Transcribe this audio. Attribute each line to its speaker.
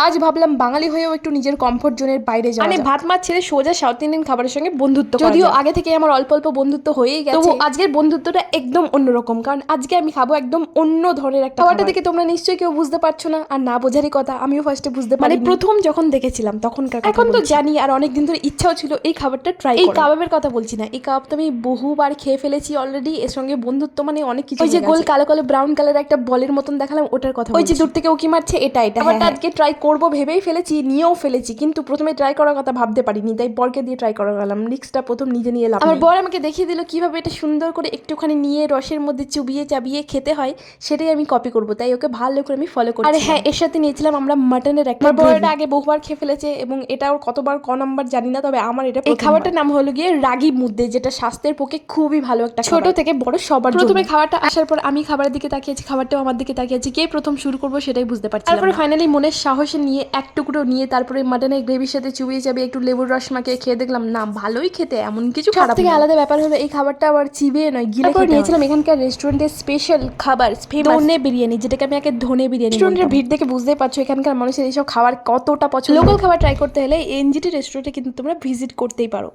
Speaker 1: আজ ভাবলাম বাঙালি হয়েও একটু নিজের কমফোর্ট জোনের বাইরে যাওয়া, মানে ভাত মাছ ছেড়ে সোজা সাউথ ইন্ডিয়ান খাবারের সঙ্গে বন্ধুত্ব। যদিও আগে থেকে আমার অল্প অল্প বন্ধুত্ব হয়েই গেছে, তবু আজকের বন্ধুত্বটা একদম অন্যরকম, কারণ আজকে আমি খাবো একদম অন্য ধরনের একটা খাবারটা দেখে তোমরা নিশ্চয়ই কেউ বুঝতে পারছো না, আর না বোঝারই কথা। আমিও ফার্স্টে বুঝতে পারি, মানে প্রথম যখন দেখেছিলাম তখনকার, এখন তো জানি, আর অনেকদিন ধরে ইচ্ছাও ছিল এই খাবারটা ট্রাই করার। এই কাবাবের কথা বলছি না, এই কাবাব তো আমি বহুবার খেয়ে ফেলেছি অলরেডি। এর সঙ্গে বন্ধুত্ব মানে অনেক কিছু। ওই যে গোল কালো কালো ব্রাউন কালার একটা বলের মতন দেখালাম, ওটার কথা। ওই যে দূর থেকে উকি মারছে, এটা খাবারটা আজকে ট্রাই করবো ভেবেই ফেলেছি, নিয়েও ফেলেছি, কিন্তু প্রথমে ট্রাই করার কথা ভাবতে পারিনি, তাই বরকে দিয়ে ট্রাই করা গেলাম। রিস্কটা প্রথম নিজে নিয়ে এলাম। আমার বর আমাকে দেখিয়ে দিল কিভাবে এটা সুন্দর করে একটুখানি নিয়ে রসের মধ্যে চুবিয়ে চাবিয়ে খেতে হয়, সেটাই আমি কপি করবো, তাই ওকে ভালো করে আমি ফলো করছি। আর হ্যাঁ, এর সাথে নিয়েছিলাম আমরা মাটনের একটা। আমার বর এটা আগে বহুবার খেয়ে ফেলেছে এবং এটা ওর কতবার নাম্বার জানি না, তবে আমার এটা এই খাবারটার নাম হলো গিয়ে রাগি মুদ্দে, যেটা স্বাস্থ্যের পক্ষে খুবই ভালো একটা, ছোট থেকে বড় সবার জন্য। প্রথমে খাবারটা আসার পর আমি খাবারের দিকে তাকিয়েছি, খাবারটাও আমার দিকে তাকিয়েছি, কে প্রথম শুরু করবো সেটাই বুঝতে পারছি। তারপরে ফাইনালি মনের সাহসে নিয়ে এক টুকরো নিয়ে তারপরে মাটনের গ্রেভির সাথে চুবিয়ে যাবে একটু লেবুর রস মাখিয়ে খেয়ে দেখলাম না, ভালোই খেতে, এমন কিছু খারাপ। থেকে আলাদা ব্যাপার হলো এই খাবারটা আবার চিবিয়ে নয়, গিলে খেতে। নিয়েছিলাম এখানকার রেস্টুরেন্টের স্পেশাল খাবার, ধনে বিরিয়ানি, যেটাকে আমি আগে ধনে বিরিয়ানি। রেস্টুরেন্টের ভিড় দেখে বুঝতেই পারছো এখানকার মানুষের এইসব খাবার কতটা পছন্দ। লোকাল খাবার ট্রাই করতে হলে এনজিটি রেস্টুরেন্টে কিন্তু তোমরা ভিজিট করতেই পারো।